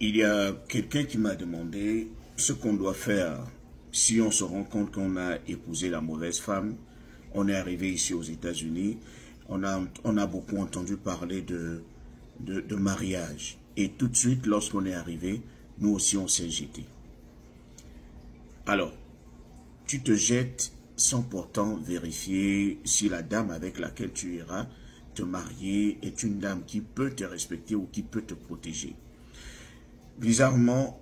Il y a quelqu'un qui m'a demandé ce qu'on doit faire si on se rend compte qu'on a épousé la mauvaise femme. On est arrivé ici aux États-Unis, on a beaucoup entendu parler de mariage. Et tout de suite, lorsqu'on est arrivé, nous aussi on s'est jeté. Alors, tu te jettes sans pourtant vérifier si la dame avec laquelle tu iras te marier est une dame qui peut te respecter ou qui peut te protéger. Bizarrement,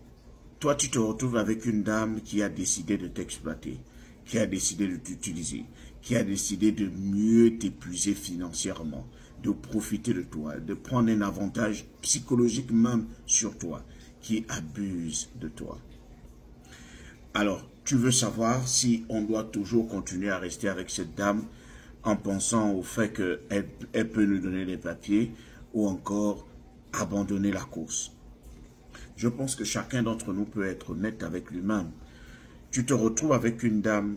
toi tu te retrouves avec une dame qui a décidé de t'exploiter, qui a décidé de t'utiliser, qui a décidé de mieux t'épuiser financièrement, de profiter de toi, de prendre un avantage psychologique même sur toi, qui abuse de toi. Alors, tu veux savoir si on doit toujours continuer à rester avec cette dame en pensant au fait qu'elle peut nous donner des papiers ou encore abandonner la course. Je pense que chacun d'entre nous peut être honnête avec lui-même. Tu te retrouves avec une dame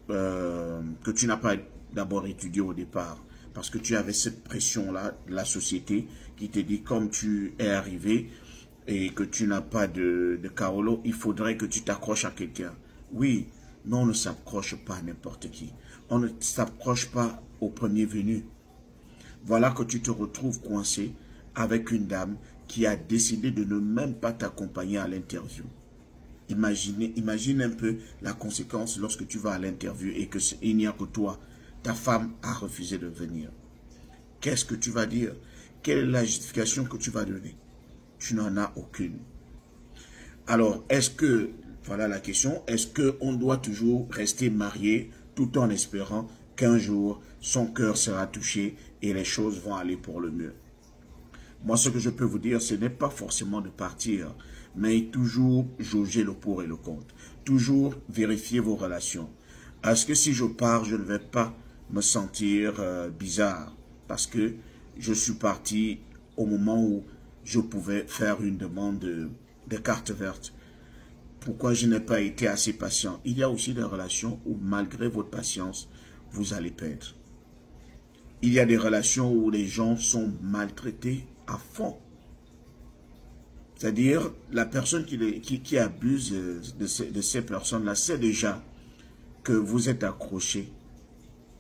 que tu n'as pas d'abord étudiée au départ, parce que tu avais cette pression-là de la société qui te dit comme tu es arrivé et que tu n'as pas de Carolo, il faudrait que tu t'accroches à quelqu'un. Oui, mais on ne s'accroche pas à n'importe qui. On ne s'accroche pas au premier venu. Voilà que tu te retrouves coincé avec une dame qui a décidé de ne même pas t'accompagner à l'interview. Imagine un peu la conséquence lorsque tu vas à l'interview et qu'il n'y a que toi. Ta femme a refusé de venir. Qu'est-ce que tu vas dire? Quelle est la justification que tu vas donner? Tu n'en as aucune. Alors, voilà la question, est-ce qu'on doit toujours rester marié tout en espérant qu'un jour, son cœur sera touché et les choses vont aller pour le mieux? Moi, ce que je peux vous dire, ce n'est pas forcément de partir, mais toujours jauger le pour et le contre. Toujours vérifier vos relations. Est-ce que si je pars, je ne vais pas me sentir bizarre parce que je suis parti au moment où je pouvais faire une demande de carte verte? Pourquoi je n'ai pas été assez patient? Il y a aussi des relations où malgré votre patience, vous allez perdre. Il y a des relations où les gens sont maltraités à fond. C'est-à-dire, la personne qui abuse de ces personnes-là sait déjà que vous êtes accroché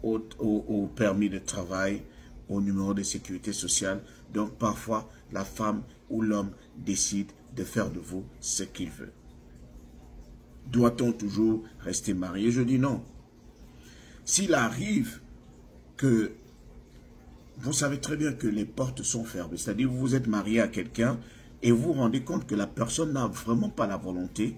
au permis de travail, au numéro de sécurité sociale. Donc, parfois, la femme ou l'homme décide de faire de vous ce qu'il veut. Doit-on toujours rester marié? Je dis non. S'il arrive que vous savez très bien que les portes sont fermées, c'est-à-dire que vous êtes marié à quelqu'un et vous vous rendez compte que la personne n'a vraiment pas la volonté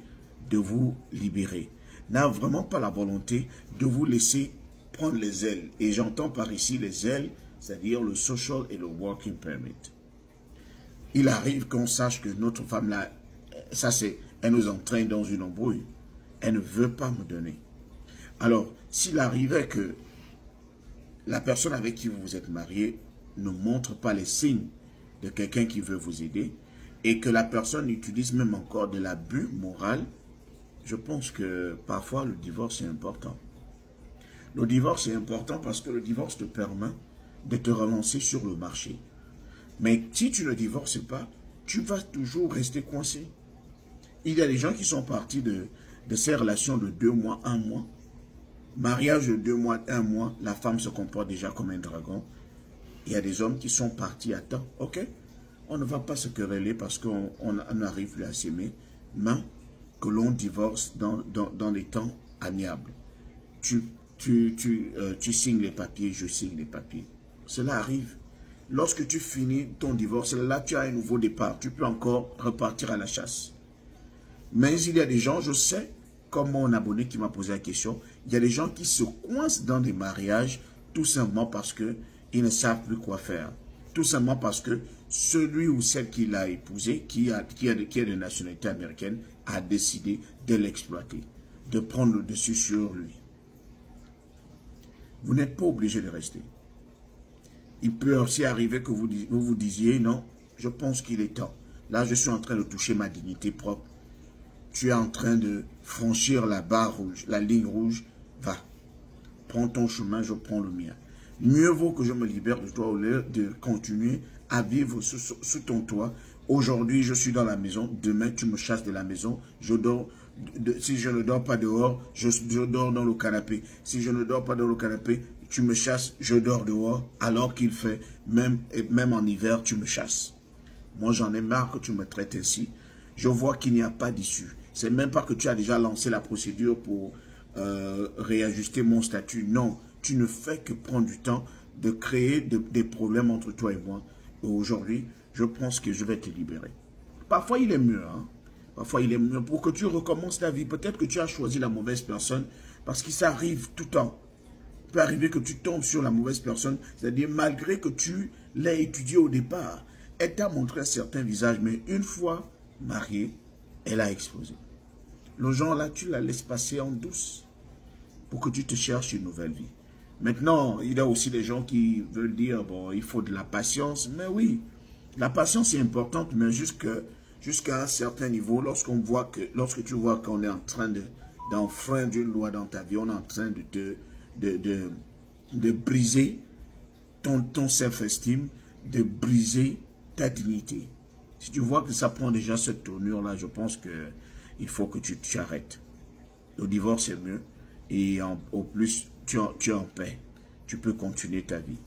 de vous libérer, n'a vraiment pas la volonté de vous laisser prendre les ailes. Et j'entends par ici les ailes, c'est-à-dire le social et le working permit. Il arrive qu'on sache que notre femme là, elle nous entraîne dans une embrouille. Elle ne veut pas me donner. Alors, s'il arrivait que la personne avec qui vous vous êtes marié ne montre pas les signes de quelqu'un qui veut vous aider et que la personne utilise même encore de l'abus moral, je pense que parfois le divorce est important. Le divorce est important parce que le divorce te permet de te relancer sur le marché. Mais si tu ne divorces pas, tu vas toujours rester coincé. Il y a des gens qui sont partis de ces relations de 2 mois, 1 mois. Mariage de 2 mois, 1 mois, la femme se comporte déjà comme un dragon. Il y a des hommes qui sont partis à temps. Ok, on ne va pas se quereller parce qu'on n'arrive plus à s'aimer, mais que l'on divorce dans les temps amiables. Tu signes les papiers, je signe les papiers. Cela arrive. Lorsque tu finis ton divorce, là tu as un nouveau départ. Tu peux encore repartir à la chasse. Mais il y a des gens, je sais, comme mon abonné qui m'a posé la question, il y a des gens qui se coincent dans des mariages tout simplement parce qu'ils ne savent plus quoi faire. Tout simplement parce que celui ou celle qui l'a épousé, qui est de nationalité américaine, a décidé de l'exploiter, de prendre le dessus sur lui. Vous n'êtes pas obligé de rester. Il peut aussi arriver que vous vous disiez, non, je pense qu'il est temps. Là, je suis en train de toucher ma dignité propre. Tu es en train de franchir la barre rouge, la ligne rouge, va. Prends ton chemin, je prends le mien. Mieux vaut que je me libère de toi au lieu de continuer à vivre sous ton toit Aujourd'hui, je suis dans la maison. Demain, tu me chasses de la maison. Je dors. Si je ne dors pas dehors, je dors dans le canapé. Si je ne dors pas dans le canapé, tu me chasses, je dors dehors. Alors qu'il fait, même en hiver, tu me chasses. Moi, j'en ai marre que tu me traites ainsi. Je vois qu'il n'y a pas d'issue. C'est même pas que tu as déjà lancé la procédure pour réajuster mon statut. Non, tu ne fais que prendre du temps de créer des problèmes entre toi et moi. Et aujourd'hui, je pense que je vais te libérer. Parfois, il est mieux. Hein? Parfois, il est mieux pour que tu recommences ta vie. Peut-être que tu as choisi la mauvaise personne parce que ça arrive tout le temps. Il peut arriver que tu tombes sur la mauvaise personne. C'est-à-dire, malgré que tu l'aies étudié au départ, elle t'a montré un certain visage. Mais une fois mariée, elle a explosé. Le genre là, tu la laisses passer en douce pour que tu te cherches une nouvelle vie. Maintenant, il y a aussi des gens qui veulent dire, bon, il faut de la patience. Mais oui, la patience est importante, mais jusqu'à un certain niveau, lorsque tu vois qu'on est en train d'enfreindre une loi dans ta vie, on est en train de briser ton self-esteem, de briser ta dignité. Si tu vois que ça prend déjà cette tournure-là, je pense qu'il faut que tu t'arrêtes. Le divorce est mieux et au plus, tu es en paix. Tu peux continuer ta vie.